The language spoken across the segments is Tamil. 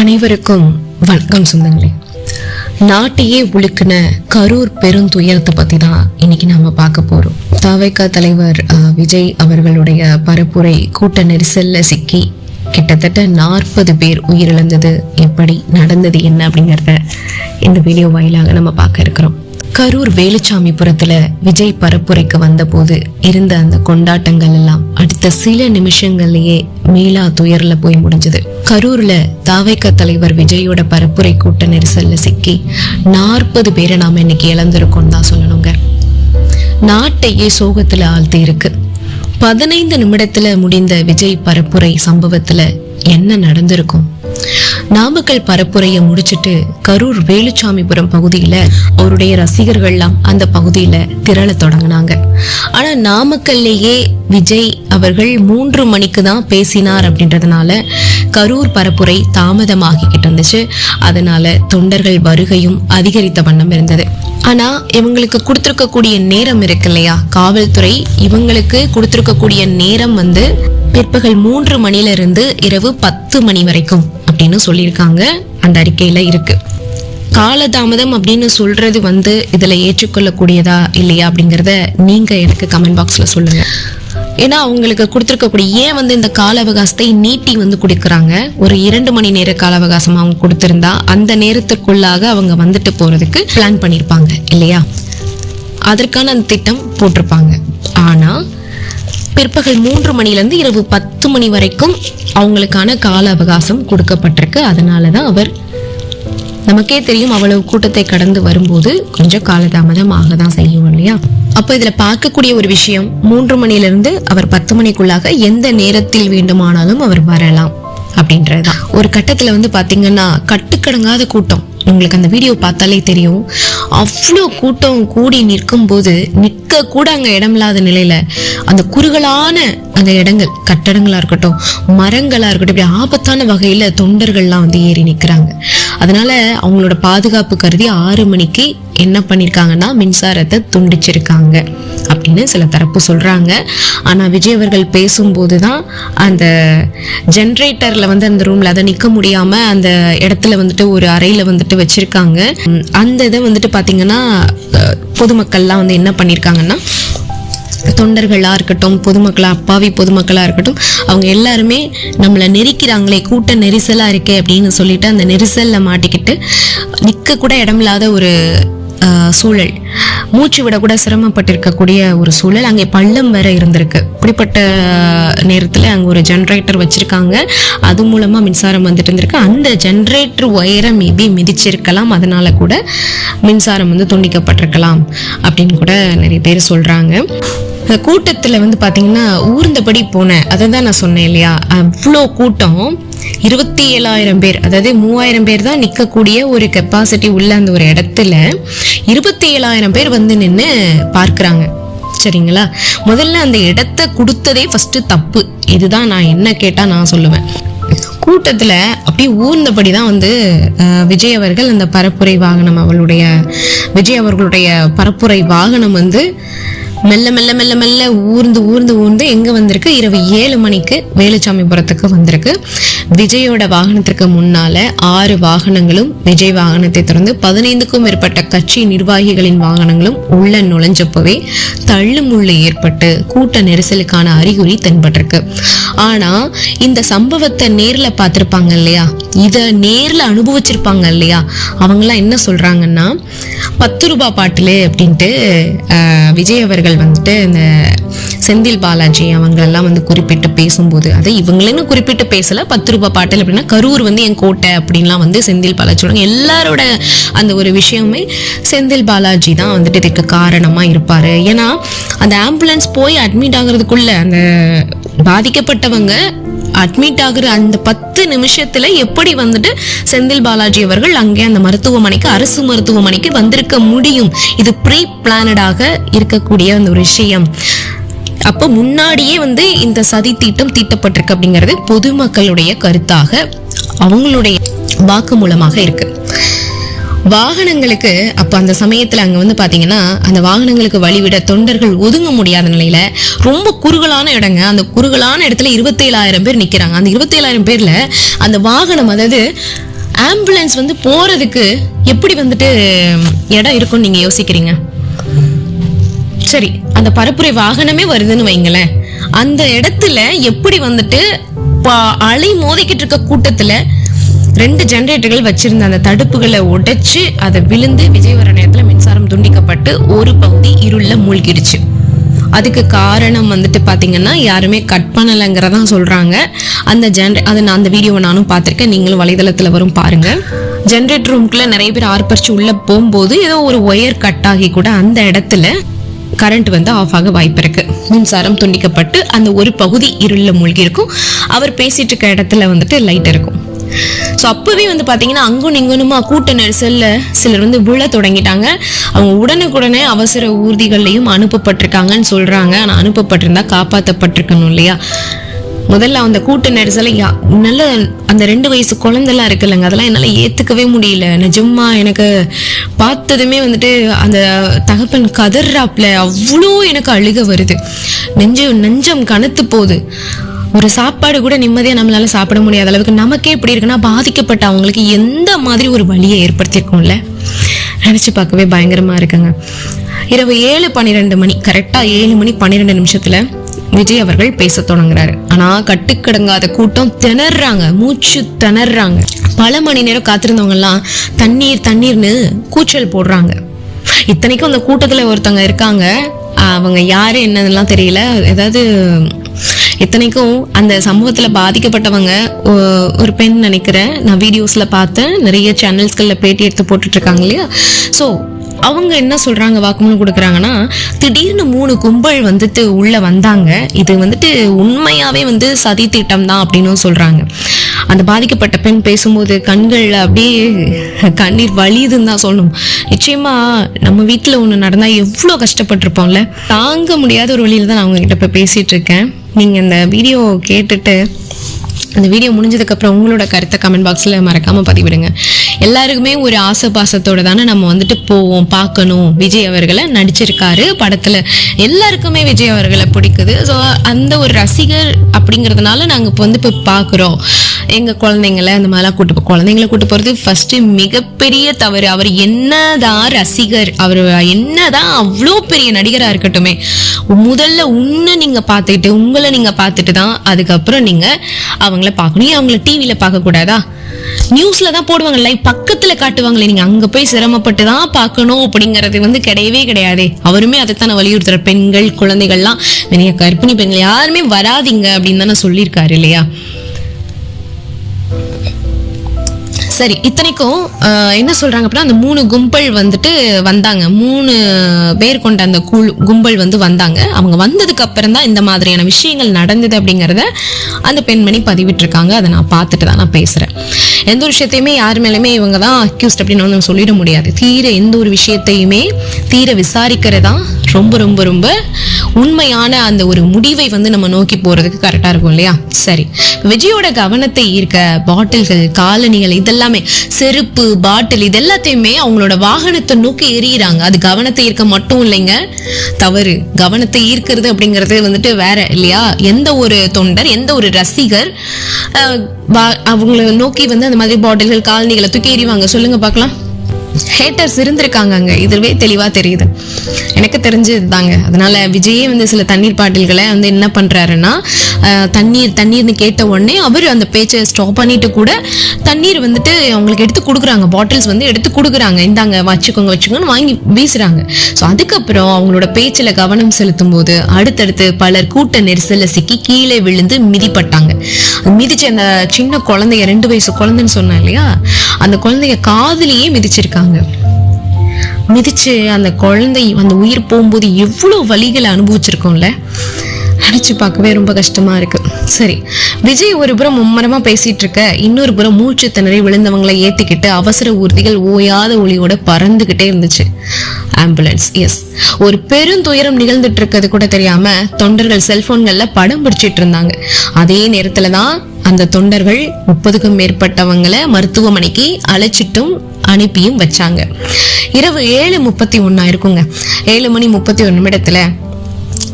அனைவருக்கும் வணக்கம் சொந்தங்களே. நாட்டையே உலுக்கின கரூர் பெருந்துயரத்தை பத்தி தான் இன்னைக்கு நாம பார்க்க போறோம். தவிக தலைவர் விஜய் அவர்களுடைய பரப்புரை கூட்ட நெரிசல்ல சிக்கி கிட்டத்தட்ட 40 பேர் உயிரிழந்தது, எப்படி நடந்தது என்ன அப்படிங்கறத இந்த வீடியோ வாயிலாக நம்ம பார்க்க இருக்கிறோம். கரூர் வேலுச்சாமிபுரத்துல விஜய் பரப்புரைக்கு வந்த போது இருந்த அந்த கொண்டாட்டங்கள் எல்லாம் அடுத்த சில நிமிஷங்கள்லயே மீளா துயர்ல போய் முடிஞ்சது. கரூர்ல தவிக தலைவர் விஜயோட பரப்புரை கூட்ட நெரிசல்ல சிக்கி 40 பேரை நாம இன்னைக்கு இழந்திருக்கோம் தான் சொல்லணுங்க. நாட்டையே சோகத்துல ஆழ்த்தி இருக்கு. 15 நிமிடத்துல முடிந்த விஜய் பரப்புரை சம்பவத்துல என்ன நடந்திருக்கும்? நாமக்கல் பரப்புரையை முடிச்சிட்டு கரூர் வேலுச்சாமிபுரம் பகுதியில அவருடைய ரசிகர்கள்லாம் அந்த பகுதியில திரள தொடங்கினாங்க. ஆனா நாமக்கல்லையே விஜய் அவர்கள் 3 மணிக்கு தான் பேசினார் அப்படின்றதுனால கரூர் பரப்புரை தாமதமாகிக்கிட்டு இருந்துச்சு. அதனால தொண்டர்கள் வருகையும் அதிகரித்த வண்ணம் இருந்தது. ஆனா இவங்களுக்கு கொடுத்திருக்கக்கூடிய நேரம் இருக்கு இல்லையா, காவல்துறை இவங்களுக்கு கொடுத்திருக்கக்கூடிய நேரம் பிற்பகல் 3 மணில இருந்து இரவு 10 மணி வரைக்கும் அப்படின்னு சொல்லியிருக்காங்க. அந்த அறிக்கையில இருக்கு. காலதாமதம் அப்படின்னு சொல்றது இதுல ஏற்றுக்கொள்ளக்கூடியதா இல்லையா அப்படிங்கறத நீங்க எனக்கு கமெண்ட் பாக்ஸ்ல சொல்லுங்க. ஏன்னா அவங்களுக்கு கொடுத்திருக்கக்கூடிய ஏன் இந்த கால அவகாசத்தை நீட்டி கொடுக்கறாங்க. ஒரு 2 மணி நேர கால அவகாசம் அவங்க கொடுத்திருந்தா அந்த நேரத்திற்குள்ளாக அவங்க வந்துட்டு போறதுக்கு பிளான் பண்ணிருப்பாங்க இல்லையா, அதற்கான அந்த திட்டம் போட்டிருப்பாங்க. ஆனா பிற்பகல் 3 மணில இருந்து இரவு 10 மணி வரைக்கும் அவங்களுக்கான கால அவகாசம் கொடுக்கப்பட்டிருக்கு. அதனாலதான் அவர், நமக்கே தெரியும் அவ்வளவு கூட்டத்தை கடந்து வரும்போது கொஞ்சம் காலதாமதம் ஆகதான் செய்யும் இல்லையா. அப்ப இதுல பார்க்கக்கூடிய ஒரு விஷயம், 3 மணில இருந்து அவர் 10 மணிக்குள்ளாக எந்த நேரத்தில் வேண்டுமானாலும் அவர் வரலாம் அப்படின்றதுதான். ஒரு கட்டத்துல பாத்தீங்கன்னா கட்டுக்கடங்காத கூட்டம். உங்களுக்கு அந்த வீடியோ பார்த்தாலே தெரியும். அவ்வளோ கூட்டம் கூடி நிற்கும் போது நிற்க கூட அங்க இடம் இல்லாத நிலையில அந்த குறுகலான அந்த இடங்கள், கட்டடங்களா இருக்கட்டும் மரங்களா இருக்கட்டும், இப்படி ஆபத்தான வகையில தொண்டர்கள்லாம் ஏறி நிக்கிறாங்க. அதனால அவங்களோட பாதுகாப்பு கருதி 6 மணிக்கு என்ன பண்ணிருக்காங்கன்னா மின்சாரத்தை துண்டிச்சிருக்காங்க அப்படின்னு சில தரப்பு சொல்றாங்க. ஆனா விஜய் அவர்கள் பேசும்போதுதான் அந்த ஜெனரேட்டர்ல அந்த ரூம்ல அதை நிக்க முடியாம அந்த இடத்துல ஒரு அறையில வச்சிருக்காங்க. அந்த இதை பாத்தீங்கன்னா பொதுமக்கள்லாம் என்ன பண்ணிருக்காங்கன்னா, தொண்டர்களா இருக்கட்டும் பொதுமக்களா, அப்பாவி பொதுமக்களா இருக்கட்டும், அவங்க எல்லாருமே நம்மள நெரிக்கிறாங்களே, கூட்ட நெரிசலா இருக்கே அப்படின்னு சொல்லிட்டு அந்த நெரிசல்ல மாட்டிக்கிட்டு நிக்க கூட இடமில்லாத ஒரு சூழல், மூச்சு விட கூட சிரமப்பட்டிருக்கக்கூடிய ஒரு சூழல். அங்கே பள்ளம் வேற இருந்திருக்கு. இப்படிப்பட்ட நேரத்துல அங்க ஒரு ஜெனரேட்டர் வச்சிருக்காங்க. அது மூலமா மின்சாரம் இருந்திருக்கு. அந்த ஜெனரேட்டர் ஒயரை மேபி மிதிச்சிருக்கலாம். அதனால கூட மின்சாரம் துண்டிக்கப்பட்டிருக்கலாம் அப்படின்னு கூட நிறைய பேர் சொல்றாங்க. கூட்டத்துல பாத்தீங்கன்னா ஊர்ந்தபடி போன, அதை தான் நான் சொன்னேன் இல்லையா, அவ்வளோ கூட்டம் 27,000 பேர், அதாவது 3,000 பேர் தான் நிக்கக்கூடிய ஒரு கெப்பாசிட்டி உள்ள அந்த ஒரு இடத்துல 27,000 பேர் நின்னு பார்க்கிறாங்க. சரிங்களா, முதல்ல அந்த இடத்தை கொடுத்ததே ஃபர்ஸ்ட் தப்பு. இதுதான் நான் என்ன கேட்டா நான் சொல்லுவேன். கூட்டத்துல அப்படியே ஊர்ந்தபடிதான் விஜய் அவர்கள் அந்த பரப்புரை வாகனம், விஜய் அவர்களுடைய பரப்புரை வாகனம் மெல்ல மெல்ல மெல்ல மெல்ல ஊர்ந்து ஊர்ந்து ஊர்ந்து எங்க வந்திருக்கு, இரவு 7 மணிக்கு வேலுச்சாமிபுரத்துக்கு வந்திருக்கு. விஜயோட வாகனத்திற்கு முன்னால 6 வாகனங்களும் விஜய் வாகனத்தை தொடர்ந்து 15க்கும் மேற்பட்ட கட்சி நிர்வாகிகளின் வாகனங்களும் உள்ள நுழைஞ்சப்பவே தள்ளுமுள்ளு ஏற்பட்டு கூட்ட நெரிசலுக்கான அறிகுறி தென்பட்டிருக்கு. ஆனா இந்த சம்பவத்தை நேர்ல பார்த்திருப்பாங்க இல்லையா, இத நேர்ல அனுபவிச்சிருப்பாங்க இல்லையா, அவங்க எல்லாம் என்ன சொல்றாங்கன்னா 10 ரூபாய் பாட்டிலு அப்படின்ட்டு விஜய் அவர்கள் இந்த செந்தில் பாலாஜி அவங்க எல்லாம் குறிப்பிட்டு பேசும்போது, அதை இவங்களேன்னு குறிப்பிட்டு பேசல, 10 ரூபாய் பாட்டில் அப்படின்னா கரூர் என் கோட்டை அப்படின்லாம் செந்தில் பாலாஜி சொல்றாங்க. எல்லாரோட அந்த ஒரு விஷயமே செந்தில் பாலாஜி தான் இதுக்கு காரணமா இருப்பாரு. ஏன்னா அந்த ஆம்புலன்ஸ் போய் அட்மிட் ஆகுறதுக்குள்ள அந்த பாதிக்கப்பட்டவங்க அட்மிட் ஆகுற அந்த 10 நிமிஷத்துல எப்படி செந்தில் பாலாஜி அவர்கள் அங்கே அந்த மருத்துவமனைக்கு, அரசு மருத்துவமனைக்கு வந்திருக்க முடியும்? இது ப்ரீ பிளானடாக இருக்கக்கூடிய அந்த ஒரு விஷயம். அப்ப முன்னாடியே இந்த சதி தீட்டம் தீட்டப்பட்டிருக்கு அப்படிங்கிறது பொதுமக்களுடைய கருத்தாக, அவங்களுடைய வாக்குமூலமாக இருக்கு. வாகனங்களுக்கு அப்ப அந்த சமயத்துல அங்க பாத்தீங்கன்னா அந்த வாகனங்களுக்கு வழிவிட தொண்டர்கள் ஒதுங்க முடியாத நிலையில ரொம்ப குறுகலான இடங்க, அந்த குறுகலான இடத்துல 27,000 பேர் நிக்கிறாங்க. அந்த 27,000 பேர்ல அந்த வாகனம், அதாவது ஆம்புலன்ஸ் வந்து போறதுக்கு எப்படி வந்துட்டு இடம் இருக்கும்னு நீங்க யோசிக்கிறீங்க? சரி, அந்த பரப்புரை வாகனமே வருதுன்னு வைங்களேன், அந்த இடத்துல எப்படி வந்துட்டு அலை மோதிக்கிட்டு இருக்க கூட்டத்துல 2 ஜெனரேட்டர்கள் வச்சிருந்த அந்த தடுப்புகளை உடைச்சு அதை விழுந்து விஜய் வர நேரத்துல மின்சாரம் துண்டிக்கப்பட்டு ஒரு பகுதி இருள்ல மூழ்கிடுச்சு. அதுக்கு காரணம் வந்துட்டு பாத்தீங்கன்னா யாருமே கட் பண்ணலைங்கிறதா சொல்றாங்க. அந்த வீடியோவை நானும் பார்த்திருக்கேன், நீங்களும் வலைதளத்துல வரும் பாருங்க. ஜெனரேட்டர் ரூம்குள்ள நிறைய பேர் ஆர்ப்பரிச்சு உள்ள போகும்போது ஏதோ ஒரு ஒயர் கட் ஆகி கூட அந்த இடத்துல கரண்ட் வந்து ஆஃப் ஆக வாய்ப்பு இருக்கு. மின்சாரம் துண்டிக்கப்பட்டு அந்த ஒரு பகுதி இருள்ல மூழ்கி இருக்கும். அவர் பேசிட்டு இருக்க இடத்துல வந்துட்டு லைட் இருக்கும். ஸோ அப்பவே வந்து பாத்தீங்கன்னா அங்கும் இங்கனுமா கூட்ட நெரிசல்ல சிலர் வந்து விழ தொடங்கிட்டாங்க. அவங்க உடனுக்குடனே அவசர ஊர்திகள்லையும் அனுப்பப்பட்டிருக்காங்கன்னு சொல்றாங்க. ஆனா அனுப்பப்பட்டிருந்தா காப்பாற்றப்பட்டிருக்கணும் இல்லையா? முதல்ல அந்த கூட்ட நெரிசலை நல்ல அந்த 2 வயசு குழந்தைலாம் இருக்குல்லங்க, அதெல்லாம் என்னால ஏத்துக்கவே முடியல. நிஜமா எனக்கு பார்த்ததுமே வந்துட்டு அந்த தகப்பன் கதறாப்ல அவ்வளோ எனக்கு அழுக வருது. நெஞ்சம் கனத்து போகுது. ஒரு சாப்பாடு கூட நிம்மதியா நம்மளால சாப்பிட முடியாத அளவுக்கு நமக்கே இப்படி இருக்குன்னா பாதிக்கப்பட்ட அவங்களுக்கு எந்த மாதிரி ஒரு வழியை ஏற்படுத்தியிருக்கோம்ல, நினைச்சு பார்க்கவே பயங்கரமா இருக்குங்க. இரவு 7:12 மணி, கரெக்டா 7:12 விஜய் அவர்கள் பேச தொடங்குறாரு. ஆனா கட்டுக்கடங்காத கூட்டம் திணறாங்க, மூச்சு திணறாங்க. பல மணி நேரம் காத்திருந்தவங்க எல்லாம் தண்ணீர்னு கூச்சல் போடுறாங்க. இத்தனைக்கும் அந்த கூட்டத்துல ஒருத்தவங்க இருக்காங்க, அவங்க யாரு என்னதெல்லாம் தெரியல. ஏதாவது இத்தனைக்கும் அந்த சம்பவத்துல பாதிக்கப்பட்டவங்க ஒரு பெண் நினைக்கிறேன், நான் வீடியோஸ்ல பார்த்தேன், நிறைய சேனல்ஸ்கள்ல பேட்டி எடுத்து போட்டுட்டு இருக்காங்க இல்லையா? ஸோ அவங்க என்ன சொல்றாங்க, வாக்குமூலம் கொடுக்குறாங்கன்னா, திடீர்னு 3 கும்பல் வந்துட்டு உள்ள வந்தாங்க. இது வந்துட்டு உண்மையாவே வந்து சதி திட்டம் தான் அப்படின்னு சொல்றாங்க. அந்த பாதிக்கப்பட்ட பெண் பேசும்போது கண்கள்ல அப்படியே கண்ணீர் வலியுதுன்னு தான் சொல்லணும். நிச்சயமா நம்ம வீட்டுல ஒண்ணு நடந்தா எவ்வளவு கஷ்டப்பட்டிருப்போம்ல, தாங்க முடியாத ஒரு வழியில தான் நான் அவங்க கிட்ட இப்ப பேசிட்டு இருக்கேன். நீங்க இந்த வீடியோ கேட்டுட்டு அந்த வீடியோ முடிஞ்சதுக்கு அப்புறம் உங்களோட கருத்தை கமெண்ட் பாக்ஸ்ல மறக்காம பதிவிடுங்க. எல்லாருக்குமே ஒரு ஆசை பாசத்தோட தானே நம்ம வந்துட்டு போவோம், பார்க்கணும். விஜய் அவர்களை நடிச்சிருக்காரு படத்துல, எல்லாருக்குமே விஜய் அவர்களை பிடிக்குது. ஸோ அந்த ஒரு ரசிகர் அப்படிங்கிறதுனால நாங்க இப்போ வந்து இப்போ பாக்குறோம். எங்க குழந்தைங்களை அந்த மாதிரிலாம் குழந்தைங்களை கூட்டு போறது ஃபர்ஸ்ட் மிகப்பெரிய தவறு. அவர் என்னதான் ரசிகர், அவர் என்னதான் அவ்வளோ பெரிய நடிகரா இருக்கட்டுமே, முதல்ல உங்களை நீங்க பார்த்துட்டு தான் அதுக்கப்புறம் நீங்க அவங்கள பார்க்கணும். அவங்கள டிவியில பார்க்க கூடாதா? நியூஸ்ல தான் போடுவாங்க, லைவ் பக்கத்துல காட்டுவாங்களே, நீங்க அங்க போய் சிரமப்பட்டு தான் பார்க்கணும் அப்படிங்கறது வந்து கிடையவே கிடையாதே. அவருமே அதைத்தான் வலியுறுத்துற, பெண்கள் குழந்தைகள்லாம் கர்ப்பிணி பெண்கள் யாருமே வராதிங்க அப்படின்னு தானே சொல்லியிருக்காரு இல்லையா? சரி, இத்தனைக்கும் என்ன சொல்றாங்க அப்படின்னா, அந்த 3 கும்பல் வந்துட்டு வந்தாங்க. 3 பேர் கொண்ட அந்த கும்பல் வந்து வந்தாங்க. அவங்க வந்ததுக்கு அப்புறம் தான் இந்த மாதிரியான விஷயங்கள் நடந்தது அப்படிங்கறத அந்த பெண்மணி பதிவிட்டிருக்காங்க. அதை நான் பார்த்துட்டு தான் நான் பேசுறேன். எந்த ஒரு விஷயத்தையுமே யார் மேலுமே இவங்க தான் அக்யூஸ்ட் அப்படின்னு நம்ம சொல்லிட முடியாது. எந்த ஒரு விஷயத்தையுமே தீர விசாரிக்கிறதா ரொம்ப ரொம்ப ரொம்ப உண்மையான அந்த ஒரு முடிவை வந்து நம்ம நோக்கி போறதுக்கு கரெக்டா இருக்கும் இல்லையா? சரி, விஜயோட கவனத்தை ஈர்க்க பாட்டில்கள், காலணிகள், இதெல்லாமே செருப்பு, பாட்டில், இது எல்லாத்தையுமே அவங்களோட வாகனத்தை நோக்கி எறிகிறாங்க. அது கவனத்தை ஈர்க்க மட்டும் இல்லைங்க, தவறு. கவனத்தை ஈர்க்கிறது அப்படிங்கிறது வந்துட்டு வேற இல்லையா? எந்த ஒரு தொண்டர், எந்த ஒரு ரசிகர் அவங்களை நோக்கி வந்து அந்த மாதிரி பாட்டில்கள், காலணிகளை தூக்கி எறிவாங்க? சொல்லுங்க பார்க்கலாம். ஹேட்டர்ஸ் இருந்திருக்காங்க அங்க, இதுவே தெளிவா தெரியுது. எனக்கு தெரிஞ்சதுதாங்க. அதனால விஜயே வந்து சில தண்ணீர் பாட்டில்களை வந்து என்ன பண்றாருன்னா, தண்ணீர்னு கேட்ட உடனே அவர் அந்த பேச்சை ஸ்டாப் பண்ணிட்டு கூட தண்ணீர் வந்துட்டு அவங்களுக்கு எடுத்து கொடுக்குறாங்க. பாட்டில்ஸ் வந்து எடுத்து கொடுக்குறாங்க, இந்தாங்க வச்சுக்கோங்கன்னு வாங்கி வீசுறாங்க. ஸோ அதுக்கப்புறம் அவங்களோட பேச்சில் கவனம் செலுத்தும் போது அடுத்தடுத்து பலர் கூட்ட நெரிசல்ல சிக்கி கீழே விழுந்து மிதிப்பட்டாங்க. மிதிச்சு அந்த சின்ன குழந்தைய, 2 வயசு குழந்தைன்னு சொன்னேன் இல்லையா, அந்த குழந்தைய காதுலயே மிதிச்சிருக்காங்க. மிதிச்சு அந்த குழந்தை அந்த உயிர் போகும்போது எவ்வளவு வலிகளை அனுபவிச்சிருக்கோம்ல, நினைச்சு பார்க்கவே ரொம்ப கஷ்டமா இருக்கு. சரி, விஜய் ஒரு புறம் மும்மரமா பேசிட்டு இருக்க, இன்னொரு புறம் மூச்சு திணறி விழுந்தவங்களை ஏத்திக்கிட்டு அவசர ஊர்திகள் ஓயாத ஒளியோட பறந்துகிட்டே இருந்துச்சு. ஆம்புலன்ஸ், எஸ், ஒரு பெருந்துயரம் நிகழ்ந்துட்டு இருக்கிறது கூட தெரியாம தொண்டர்கள் செல்போன்கள்ல படம் பிடிச்சிட்டு இருந்தாங்க. அதே நேரத்துலதான் அந்த தொண்டர்கள் 30க்கும் மேற்பட்டவங்களை மருத்துவமனைக்கு அழைச்சிட்டும் அனுப்பியும் வச்சாங்க. இரவு 7:31 இருக்குங்க. 7:31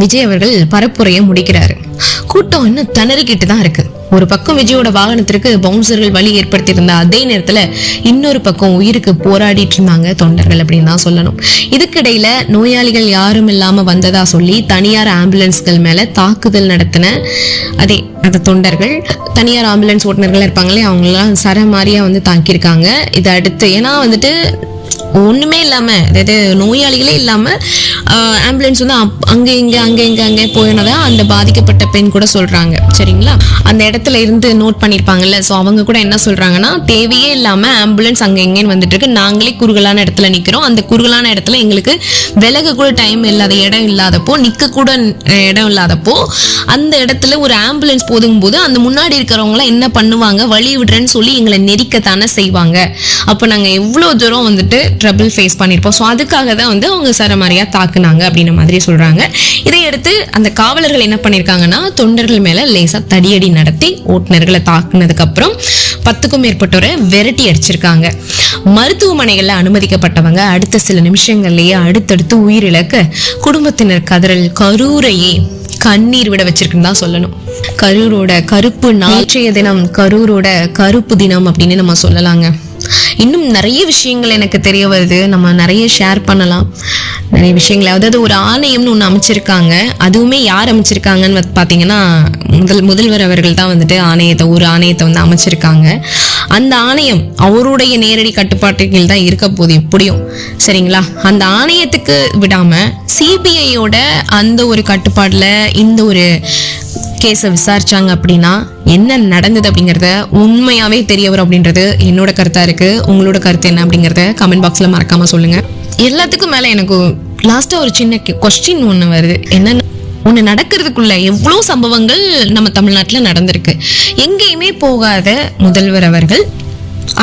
விஜய் அவர்கள் பரப்புரையை முடிக்கிறாரு. கூட்டம் இன்னும் திணறிக்கிட்டு தான் இருக்கு. ஒரு பக்கம் விஜயோட வாகனத்திற்கு பவுன்சர்கள் வழி ஏற்படுத்தியிருந்த அதே நேரத்துல இன்னொரு பக்கம் உயிருக்கு போராடிட்டு இருந்தாங்க தொண்டர்கள் அப்படின்னு தான் சொல்லணும். இதுக்கிடையில நோயாளிகள் யாரும் இல்லாம வந்ததா சொல்லி தனியார் ஆம்புலன்ஸ்கள் மேல தாக்குதல் நடத்தின அந்த தொண்டர்கள், தனியார் ஆம்புலன்ஸ் ஓட்டுநர்கள் இருப்பாங்களே, அவங்களாம் சரமாரியா வந்து தாக்கியிருக்காங்க. இதை அடுத்து ஏன்னா வந்துட்டு ஒண்ணுமே இல்லாம, அதாவது நோயாளிகளே இல்லாம ஆம்புலன்ஸ் வந்து அங்கே போயினதா அந்த பாதிக்கப்பட்ட பெண் கூட சொல்றாங்க. சரிங்களா, அந்த இடத்துல இருந்து நோட் பண்ணிருப்பாங்கல்ல. ஸோ அவங்க கூட என்ன சொல்றாங்கன்னா, தேவையே இல்லாம ஆம்புலன்ஸ் அங்க எங்கேன்னு வந்துட்டு இருக்கு, நாங்களே குறுகலான இடத்துல நிக்கிறோம், அந்த குறுகலான இடத்துல எங்களுக்கு விலக கூட டைம் இல்லாத இடம் இல்லாதப்போ, நிக்க கூட இடம் இல்லாதப்போ அந்த இடத்துல ஒரு ஆம்புலன்ஸ் போதும் போது அந்த முன்னாடி இருக்கிறவங்க என்ன பண்ணுவாங்க, வழி விடுறேன்னு சொல்லி எங்களை நெரிக்கத்தானே செய்வாங்க. அப்போ நாங்க எவ்வளவு தூரம் வந்துட்டு ட்ரபிள் ஃபேஸ் பண்ணிருப்போம். ஸோ அதுக்காக தான் வந்து அவங்க சரமாரியா தாக்குனாங்க அப்படின்ற மாதிரி சொல்றாங்க. இதையடுத்து அந்த காவலர்கள் என்ன பண்ணிருக்காங்கன்னா, தொண்டர்கள் மேல லேசா தடியடி நடத்தி ஓட்டுநர்களை தாக்குனதுக்கு அப்புறம் 10க்கும் மேற்பட்டோரை விரட்டி அடிச்சிருக்காங்க. மருத்துவமனைகள்ல அனுமதிக்கப்பட்டவங்க அடுத்த சில நிமிஷங்கள்லயே அடுத்தடுத்து உயிரிழக்க குடும்பத்தினர் கதறல் கரூரையே கண்ணீர் விட வச்சிருக்குன்னு தான் சொல்லணும். கரூரோட கருப்பு நாளைய தினம், கரூரோட கருப்பு தினம் அப்படின்னு நம்ம சொல்லலாங்க. இன்னும் நிறைய விஷயங்கள் எனக்கு தெரிய வருது, நம்ம நிறைய ஷேர் பண்ணலாம் நிறைய விஷயங்கள். அதாவது ஒரு ஆணையம்னு ஒன்று அமைச்சிருக்காங்க. அதுவுமே யார் அமைச்சிருக்காங்கன்னு பார்த்தீங்கன்னா முதல்வர் அவர்கள் தான் வந்துட்டு ஒரு ஆணையத்தை வந்து அமைச்சிருக்காங்க. அந்த ஆணையம் அவருடைய நேரடி கட்டுப்பாட்டுகள் தான் இருக்க போகுது எப்படியும். சரிங்களா, அந்த ஆணையத்துக்கு விடாம சிபிஐயோட அந்த ஒரு கட்டுப்பாடுல இந்த ஒரு கேஸை விசாரிச்சாங்க அப்படின்னா என்ன நடந்தது அப்படிங்கறத உண்மையாவே தெரிய வரும் அப்படின்றது என்னோட கருத்தா இருக்கு. உங்களோட கருத்து என்ன அப்படிங்கறத கமெண்ட் பாக்ஸ்ல மறக்காம சொல்லுங்க. எல்லாத்துக்கும் மேல எனக்கு லாஸ்டா ஒரு சின்ன கொஸ்டின் ஒண்ணு வருது. என்னன்னா, ஒண்ணு நடக்கிறதுக்குள்ள எவ்வளவு சம்பவங்கள் நம்ம தமிழ்நாட்டுல நடந்திருக்கு. எங்கேயுமே போகாத முதல்வர் அவர்கள்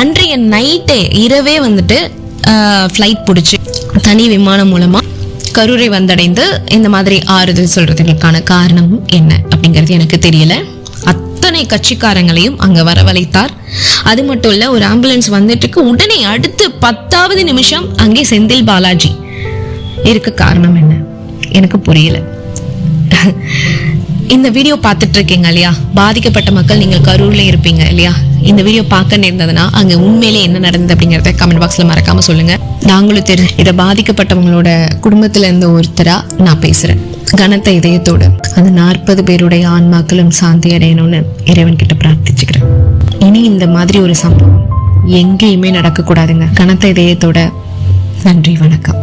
அன்றைய நைட்டே இரவே வந்துட்டு ஃபிளைட் பிடிச்சி தனி விமானம் மூலமா கரூரை வந்தடைந்து இந்த மாதிரி ஆறுதல் சொல்றதுக்கான காரணம் என்ன அப்படிங்கிறது எனக்கு தெரியல. அத்தனை கட்சிக்காரங்களையும் அங்க வரவழைத்தார். அது மட்டும் இல்ல, ஒரு ஆம்புலன்ஸ் வந்துட்டு உடனே அடுத்து 10வது நிமிஷம் அங்கே செந்தில் பாலாஜி இருக்க காரணம் என்ன எனக்கு புரியல. இந்த வீடியோ பார்த்துட்டு இருக்கீங்க இல்லையா, பாதிக்கப்பட்ட மக்கள் நீங்கள் கரூர்ல இருப்பீங்க இல்லையா, இந்த வீடியோ பார்க்க நேர்ந்ததுன்னா அங்க உண்மையிலே என்ன நடந்தது அப்படிங்கறத கமெண்ட் பாக்ஸ்ல மறக்காம சொல்லுங்க. நாங்களும் இதை பாதிக்கப்பட்டவங்களோட குடும்பத்துல இருந்த ஒருத்தரா நான் பேசுறேன். கனத்த இதயத்தோடு அந்த 40 பேருடைய ஆன்மாக்களும் சாந்தி அடையணும்னு இறைவன் கிட்ட பிரார்த்திச்சுக்கிறேன். இனி இந்த மாதிரி ஒரு சம்பவம் எங்கேயுமே நடக்க கூடாதுங்க. கனத்த இதயத்தோட நன்றி, வணக்கம்.